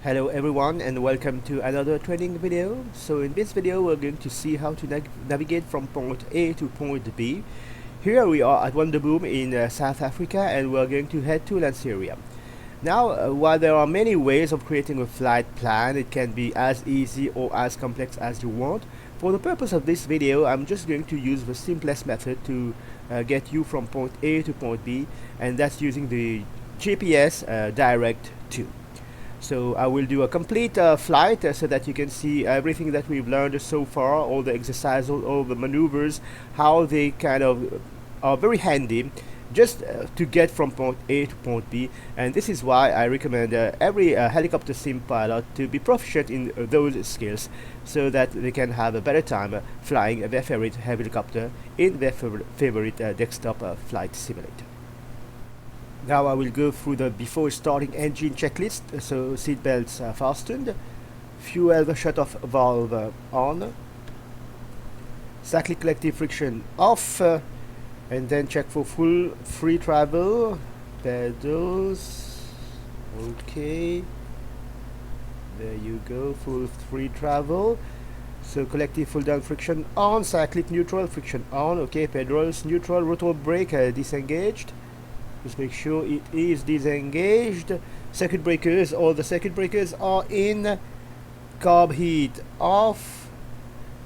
Hello everyone and welcome to another training video. So in this video we're going to see how to navigate from point A to point B. Here we are at Wonderboom in South Africa and we're going to head to Lanseria. Now while there are many ways of creating a flight plan, it can be as easy or as complex as you want. For the purpose of this video I'm just going to use the simplest method to get you from point A to point B, and that's using the GPS Direct 2. So I will do a complete flight so that you can see everything that we've learned so far, all the exercises, all the maneuvers, how they kind of are very handy just to get from point A to point B. And this is why I recommend every helicopter sim pilot to be proficient in those skills so that they can have a better time flying their favorite helicopter in their favorite desktop flight simulator. Now I will go through the before starting engine checklist. So seatbelts fastened, fuel shut-off valve on, cyclic collective friction off, and then check for full free travel, pedals, okay, there you go, full free travel. So collective full down friction on, cyclic neutral friction on, okay, pedals neutral, rotor brake disengaged. Just make sure it is disengaged. Circuit breakers, all the circuit breakers are in. Carb heat off.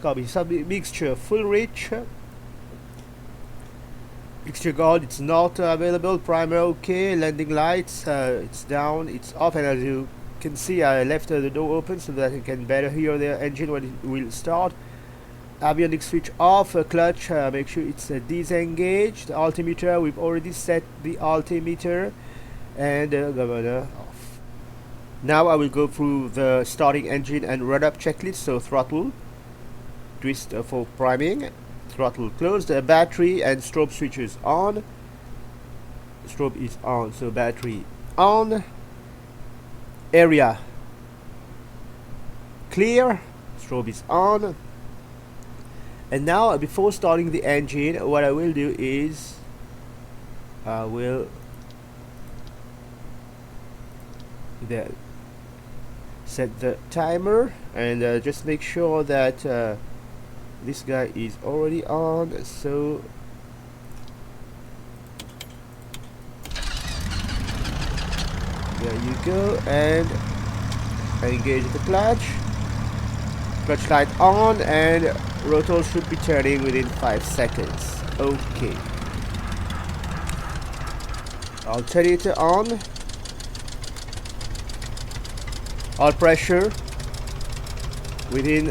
Carb heat sub mixture full reach. Mixture guard, it's not available. Primer okay. Landing lights, it's down, it's off, and as you can see I left the door open so that you can better hear the engine when it will start. Avionics switch off, clutch, make sure it's disengaged. Altimeter, we've already set the altimeter, and governor off. Now I will go through the starting engine and run up checklist. So throttle, twist for priming, throttle closed, battery and strobe switches on. Strobe is on, so battery on. Area clear, strobe is on. And now before starting the engine, what I will do is I will set the timer and just make sure that this guy is already on. So there you go, and engage the clutch light on, and rotor should be turning within 5 seconds. Okay, alternator on, all pressure within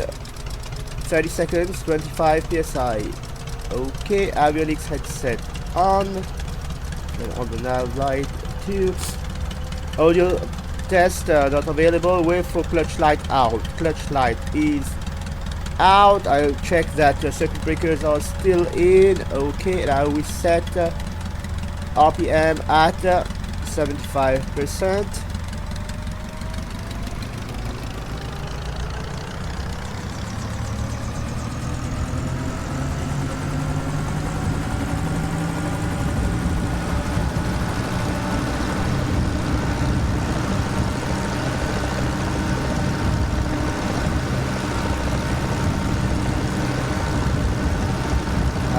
30 seconds, 25 psi. Okay, avionics headset on, and on the nav light 2. Audio test not available. Wait for clutch light out. Clutch light is out. I'll check that circuit breakers are still in. Okay, now we set RPM at 75%.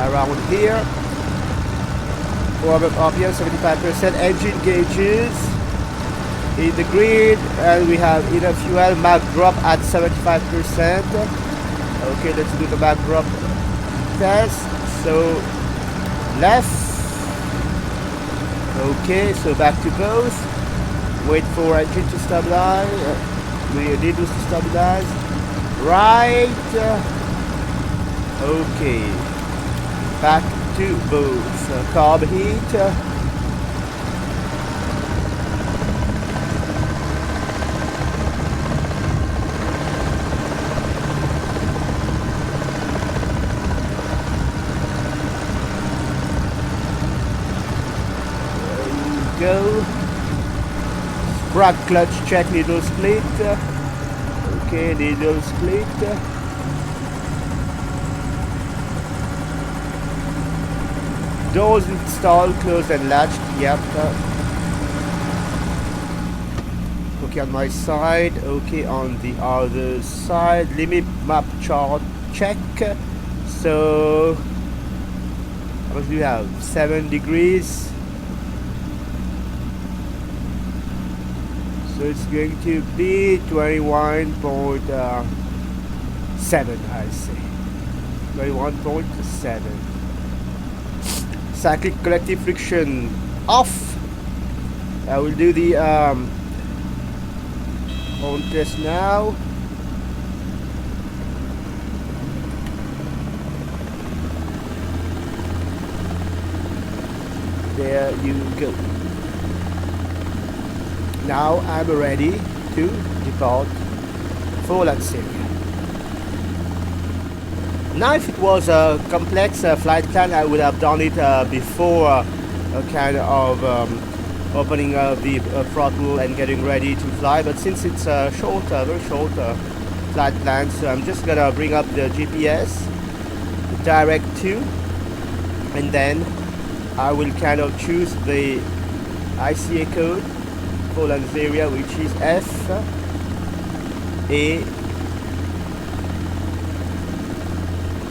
Around here, RPM 75%, engine gauges in the grid, and we have enough fuel. Mag drop at 75%. Okay, let's do the mag drop test. So left, okay, so back to both. Wait for engine to stabilize, needles to stabilize. Right, okay, back to both. Carb heat, there you go. Spark clutch check, needle split. Okay, needle split. Doors installed, closed and latched. Yep. Okay on my side, okay on the other side. Limit map chart check. So what do we have? 7 degrees. So it's going to be 21.7, I say. 21.7. Cyclic collective friction off. I will do the on test now. There you go. Now I'm ready to depart for Lanseria. Now if it was a complex flight plan, I would have done it before a kind of opening the throttle and getting ready to fly, but since it's a very short flight plan, so I'm just gonna bring up the GPS, direct to, and then I will kind of choose the ICA code for Lanseria, which is FA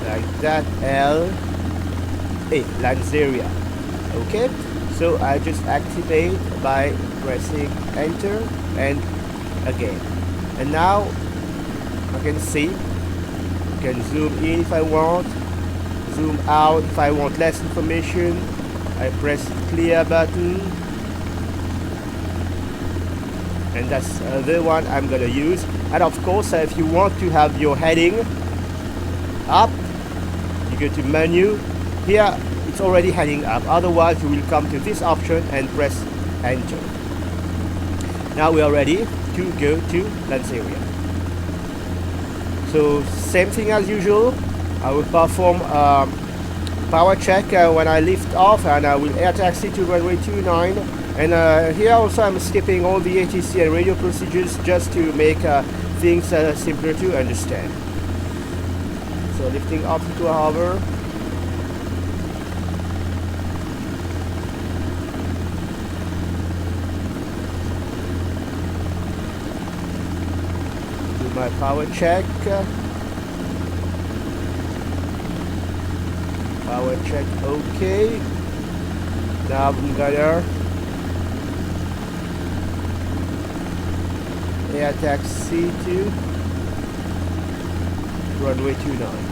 like that, LA, Lanseria. Okay, so I just activate by pressing enter and again, and now I can see, I can zoom in if I want, zoom out if I want less information. I press clear button, and that's the one I'm gonna use. And of course, if you want to have your heading up, you go to menu. Here it's already heading up, otherwise you will come to this option and press enter. Now we are ready to go to Lanseria. So same thing as usual, I will perform power check when I lift off, and I will air taxi to runway 29. And here also I'm skipping all the ATC and radio procedures just to make things simpler to understand. So lifting off into a hover. Do my power check. Power check, okay. Now I'm gonna air taxi to runway 29.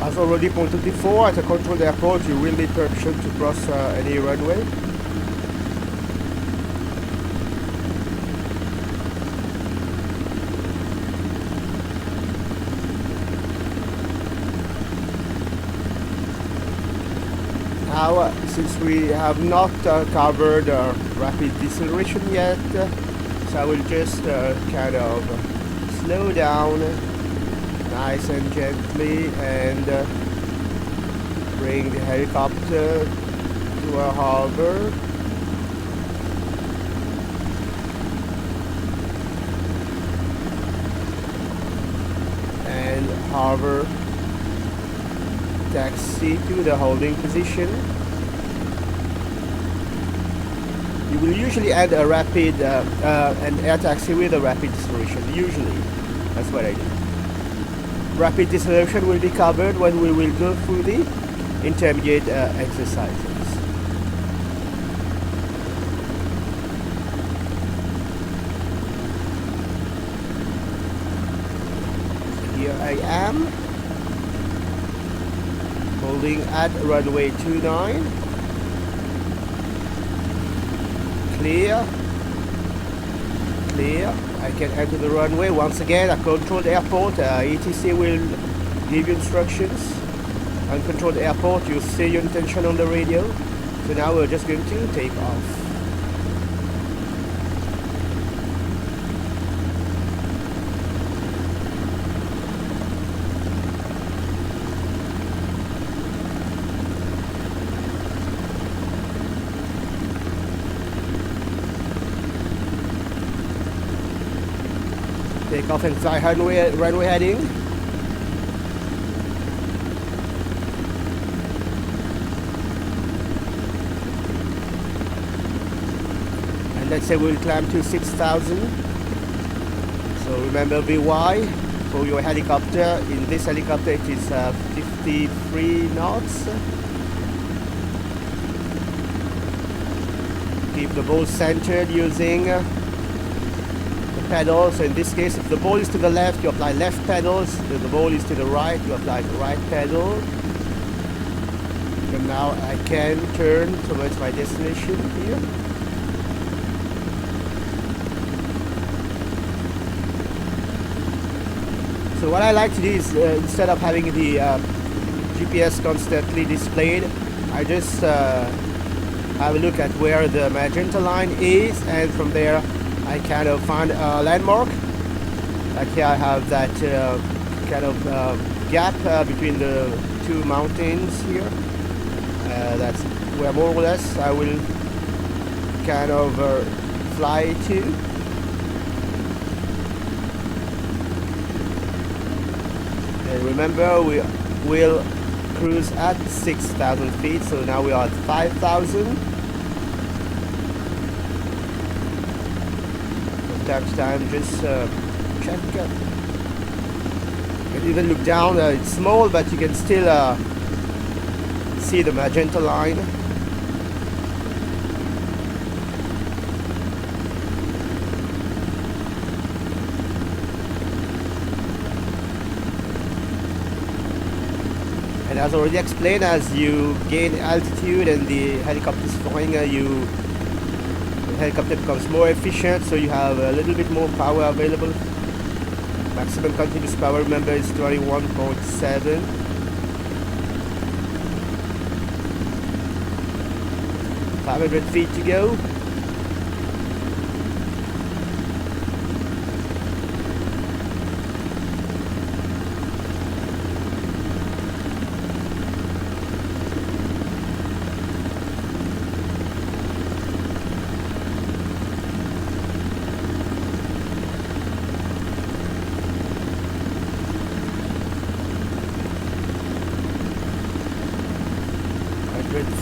As already pointed before, at a controlled airport you will need permission to cross any runway. Now, since we have not covered rapid deceleration yet, so I will just kind of slow down nice and gently and bring the helicopter to a hover. And hover taxi to the holding position. You will usually add a rapid an air taxi with a rapid deceleration. Usually, that's what I do. rapid deceleration will be covered when we will go through the intermediate exercises. Here I am, holding at runway 29, clear, clear. I can enter the runway. Once again, a controlled airport, ATC will give you instructions. Uncontrolled airport, you say your intention on the radio. So now we're just going to take off. Take off and fly runway heading. And let's say we'll climb to 6,000. So remember VY for your helicopter. In this helicopter it is 53 knots. Keep the ball centered using pedals. So in this case, if the ball is to the left, you apply left pedals. If the ball is to the right, you apply the right pedal. And now I can turn towards my destination here. So what I like to do is instead of having the GPS constantly displayed, I just have a look at where the magenta line is, and from there I kind of find a landmark. Like here I have that kind of gap between the two mountains here. That's where more or less I will kind of fly to. And remember, we will cruise at 6,000 feet, so now we are at 5,000. Time to time, just check. You can even look down. It's small, but you can still see the magenta line. And as already explained, as you gain altitude and the helicopter is flying, the helicopter becomes more efficient, so you have a little bit more power available. Maximum continuous power, remember, is 21.7. $500 feet to go.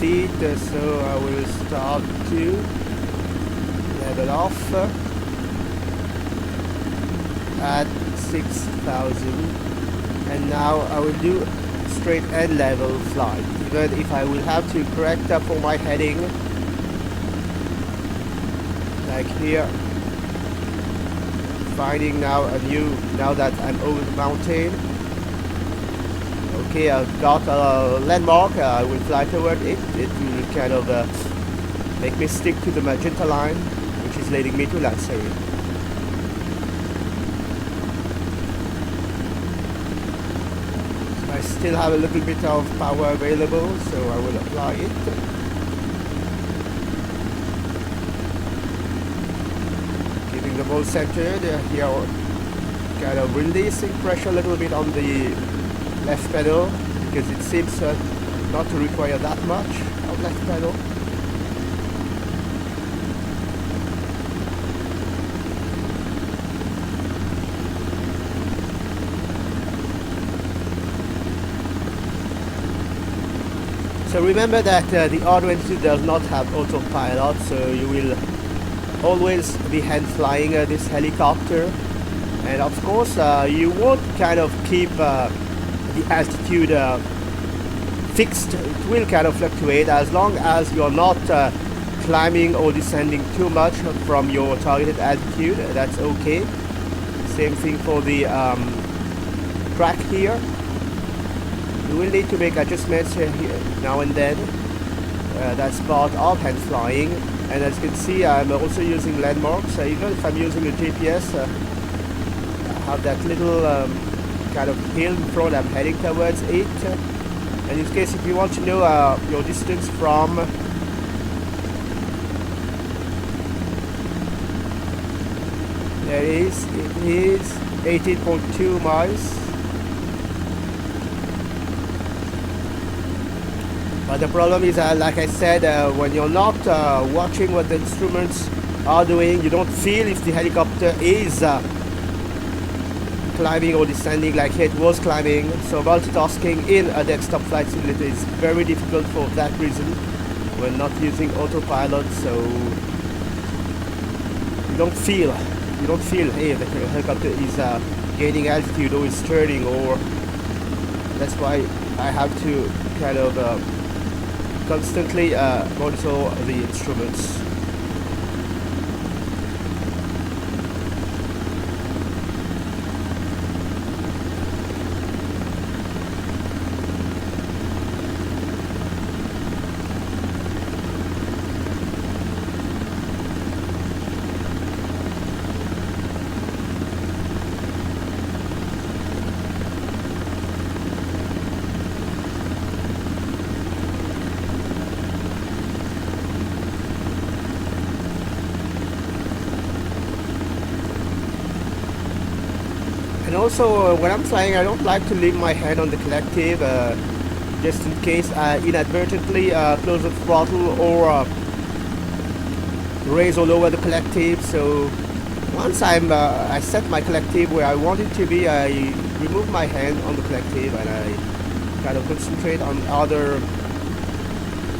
Feet, so I will start to level off at 6,000, and now I will do straight and level flight, even if I will have to correct up for my heading, like here, finding now that I'm over the mountain. Okay, I've got a landmark, I will fly toward it. It will kind of make me stick to the magenta line, which is leading me to Lanseria. So I still have a little bit of power available, so I will apply it. Keeping the ball centered, here kind of releasing pressure a little bit on the left pedal, because it seems not to require that much of left pedal. So remember that the R22 does not have autopilot, so you will always be hand flying this helicopter. And of course you won't kind of keep the altitude fixed. It will kind of fluctuate as long as you're not climbing or descending too much from your targeted altitude. That's okay. Same thing for the track here. You will need to make adjustments here now and then. That's part of hand flying. And as you can see, I'm also using landmarks. Even if I'm using a GPS, I have that little kind of hill in front. I'm heading towards it. And in case if you want to know your distance from there it is 18.2 miles. But the problem is, like I said, when you're not watching what the instruments are doing, you don't feel if the helicopter is climbing or descending like it was climbing. So multitasking in a desktop flight simulator is very difficult for that reason. We're not using autopilot, so you don't feel hey, the helicopter is gaining altitude or is turning, or that's why I have to kind of constantly monitor the instruments. And also when I'm flying, I don't like to leave my hand on the collective just in case I inadvertently close the throttle or raise or lower the collective. So once I set my collective where I want it to be, I remove my hand on the collective and I kind of concentrate on other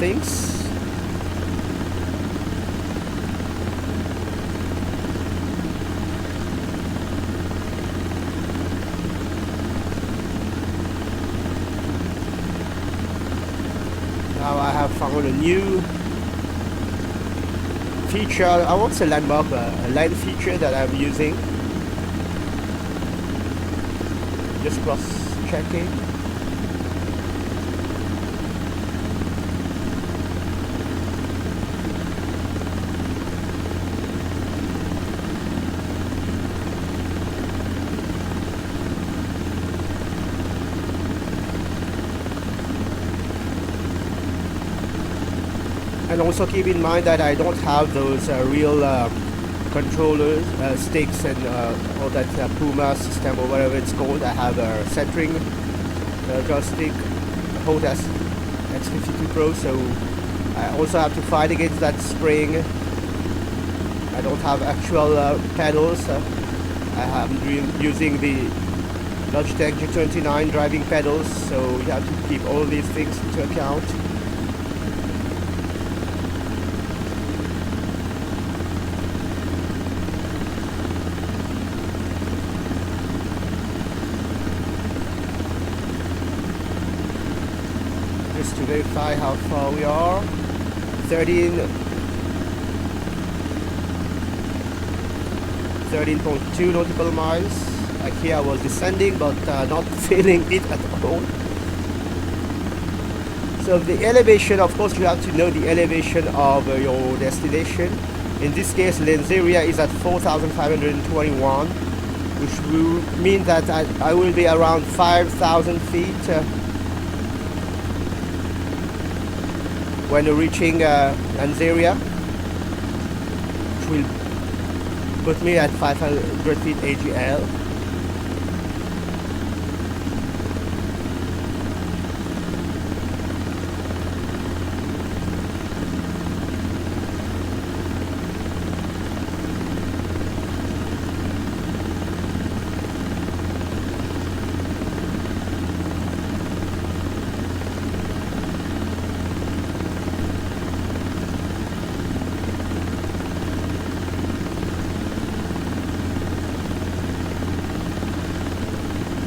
things. Now I have found a new feature, I won't say landmark, but a line feature that I'm using. Just cross-checking. And also keep in mind that I don't have those real controllers, sticks and all that Puma system or whatever it's called. I have a centering joystick, hold X52 Pro, so I also have to fight against that spring. I don't have actual pedals. I am using the Logitech G29 driving pedals, so you have to keep all these things into account. Just to verify how far we are. 13.2 nautical miles. Like here I was descending, but not feeling it at all. So the elevation, of course you have to know the elevation of your destination. In this case Lanseria is at 4,521, which will mean that I will be around 5,000 feet when reaching Lanseria, which will put me at 500 feet AGL.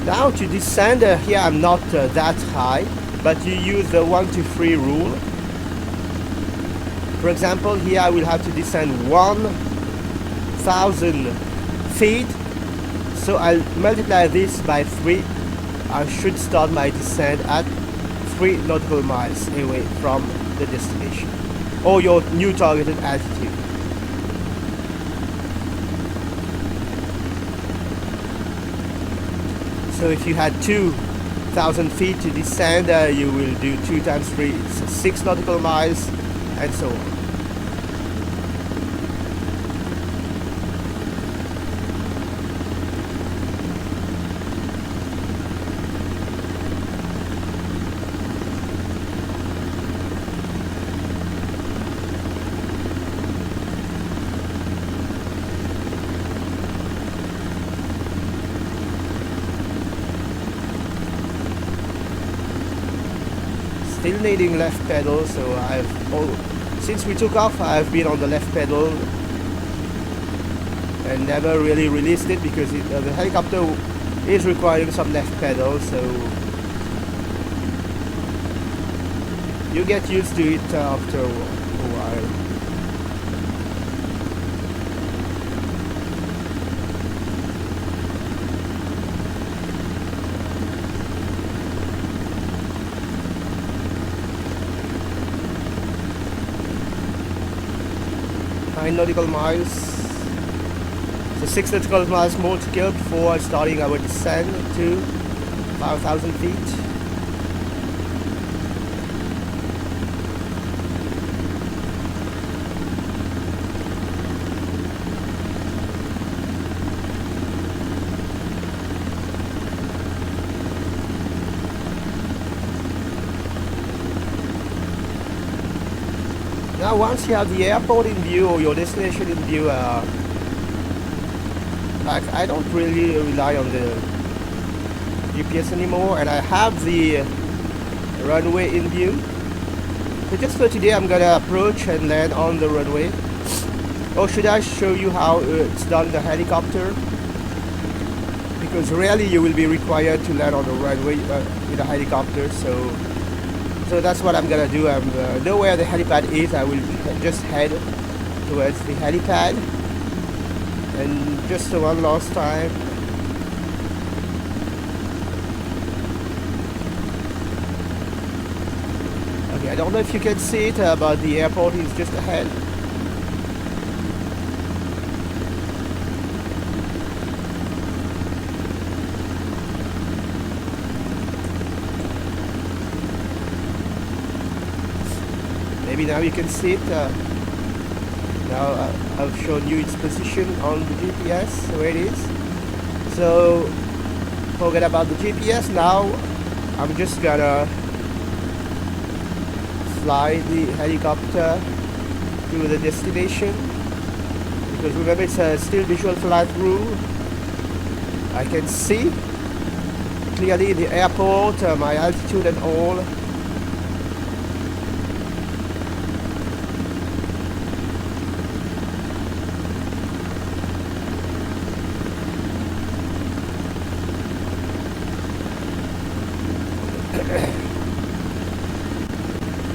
Now to descend, here I'm not that high, but you use the 1 to 3 rule. For example, here I will have to descend 1,000 feet, so I'll multiply this by 3. I should start my descent at 3 nautical miles away from the destination or your new targeted altitude. So if you had 2,000 feet to descend, you will do 2 times 3, so 6 nautical miles, and so on. Still needing left pedal, so since we took off, I've been on the left pedal and never really released it because the helicopter is requiring some left pedal, so you get used to it after a while. Nautical miles, so 6 nautical miles more to go before starting our descent to 5,000 feet. Now once you have the airport in view or your destination in view, like I don't really rely on the GPS anymore, and I have the runway in view. So just for today I'm gonna approach and land on the runway. Or should I show you how it's done in the helicopter? Because really you will be required to land on the runway with a helicopter, so that's what I'm gonna do. I know where the helipad is. I will just head towards the helipad, and just one last time. Okay, I don't know if you can see it, but the airport is just ahead. Maybe now you can see it. Now I've shown you its position on the GPS, where it is. So forget about the GPS. Now I'm just gonna fly the helicopter to the destination, because remember it's a still visual flight rule. I can see clearly the airport, my altitude and all.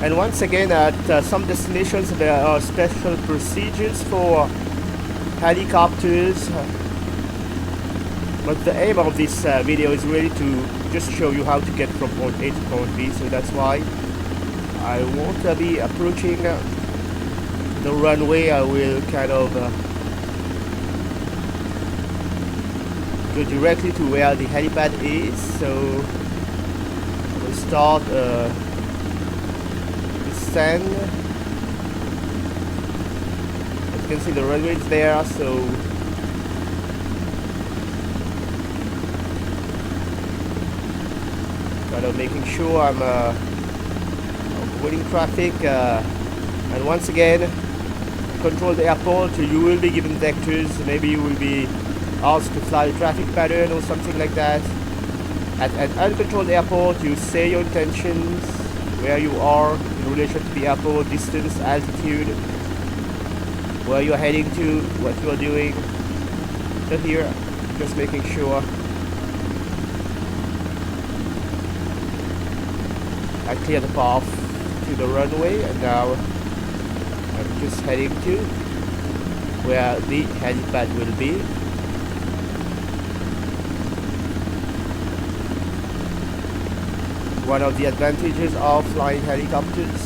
And once again, at some destinations there are special procedures for helicopters, but the aim of this video is really to just show you how to get from point A to point B, so that's why I won't be approaching the runway. I will kind of go directly to where the helipad is, so we'll start descend. As you can see, the runway is there, so kind of making sure I'm avoiding traffic, and once again control the airport. You will be given vectors. Maybe you will be asked to fly a traffic pattern or something like that. At an uncontrolled airport, you say your intentions, where you are in relation to the airport, distance, altitude, where you're heading to, what you're doing. So here, just making sure I clear the path to the runway, and now I'm just heading to where the helipad will be. One of the advantages of flying helicopters.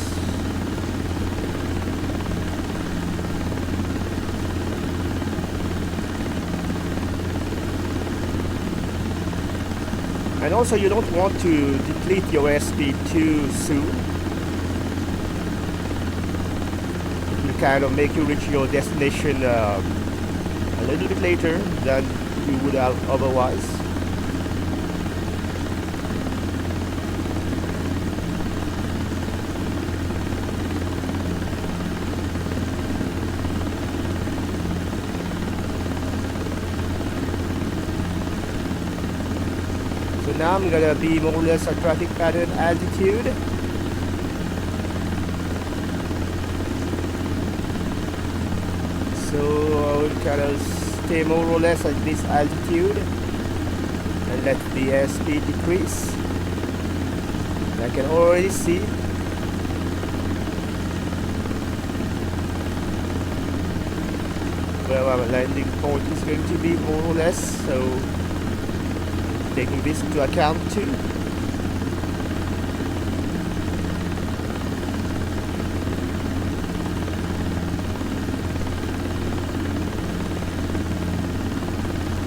And also you don't want to deplete your airspeed too soon. It will kind of make you reach your destination a little bit later than you would have otherwise. So now I'm gonna be more or less at traffic pattern altitude. So I will kind of stay more or less at this altitude and let the airspeed decrease. I can already see where our landing point is going to be more or less, so taking this into account too.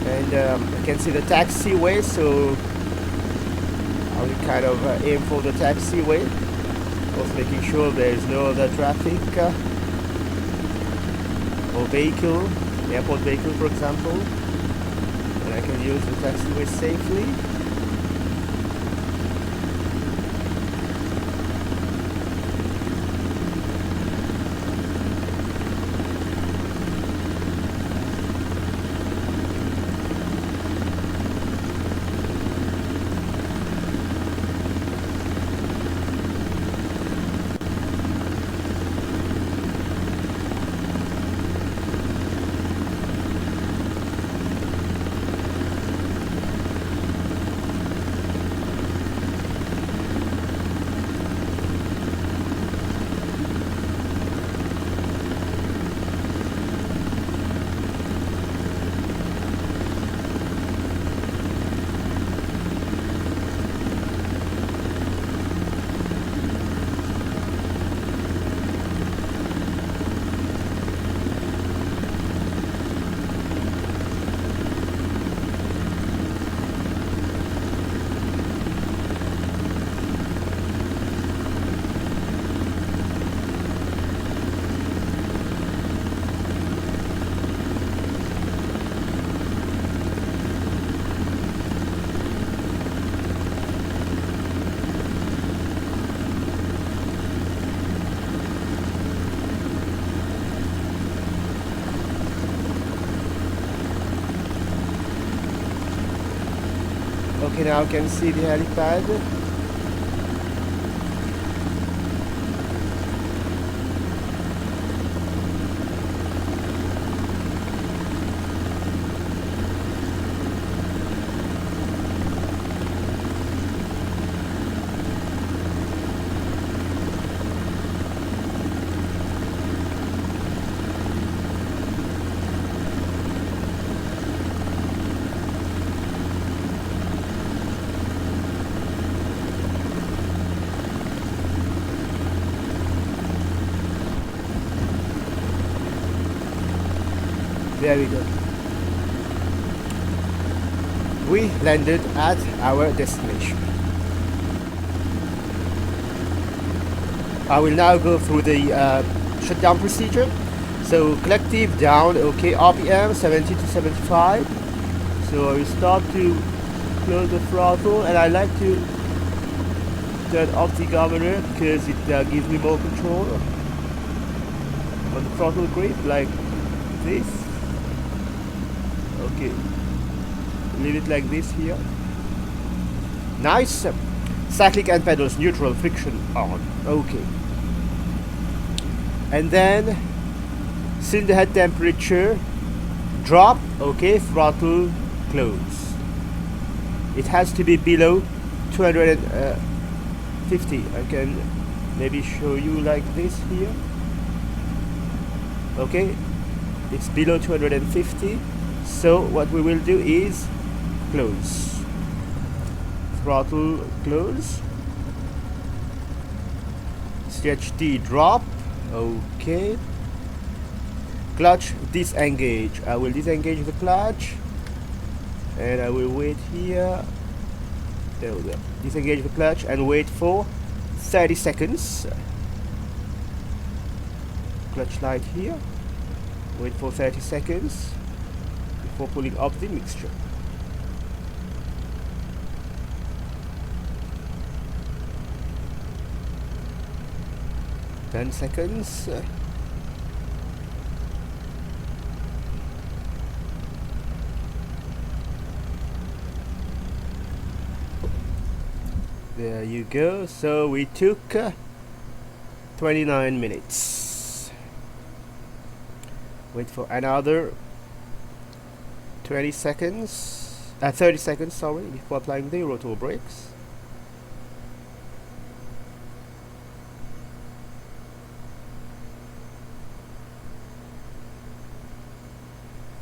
And I can see the taxiway, so I will kind of aim for the taxiway, also making sure there is no other traffic or vehicle, airport vehicle for example, and I can use the taxiway safely. Okay, now you can see the helipad. There we go. We landed at our destination. I will now go through the shutdown procedure. So collective down, okay, RPM 70 to 75. So I will start to close the throttle, and I like to turn off the governor because it gives me more control on the throttle grip, like this. Okay, leave it like this here. Nice. Cyclic and pedals neutral, friction on. Okay. And then cylinder head temperature drop. Okay, throttle close. It has to be below 200 250. I can maybe show you like this here. Okay, it's below 250. So what we will do is close, throttle close, CHD drop. Okay, clutch disengage. I will disengage the clutch and I will wait here. There we go. Disengage the clutch and wait for 30 seconds. Clutch light here. Wait for 30 seconds before pulling up the mixture. Ten seconds. There you go. So we took 29 minutes. Wait for another 20 seconds, 30 seconds, sorry, before applying the rotor brakes.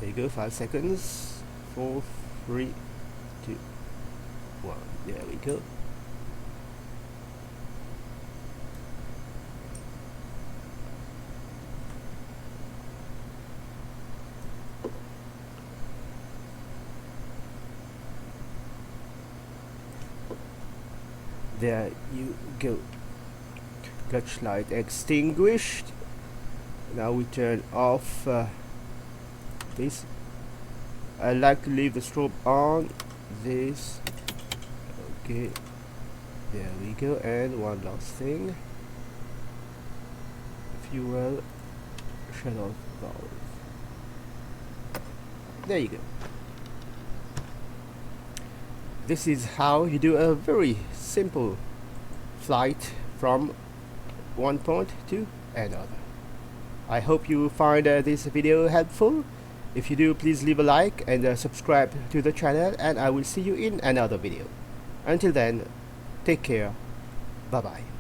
There you go, 5 seconds. 4, 3, 2, 1. There we go. There you go. Clutch light extinguished. Now we turn off this. I like to leave the strobe on. This. Okay. There we go. And one last thing. Fuel shut-off valve. There you go. This is how you do a very simple flight from one point to another. I hope you find this video helpful. If you do, please leave a like and subscribe to the channel, and I will see you in another video. Until then, take care. Bye bye.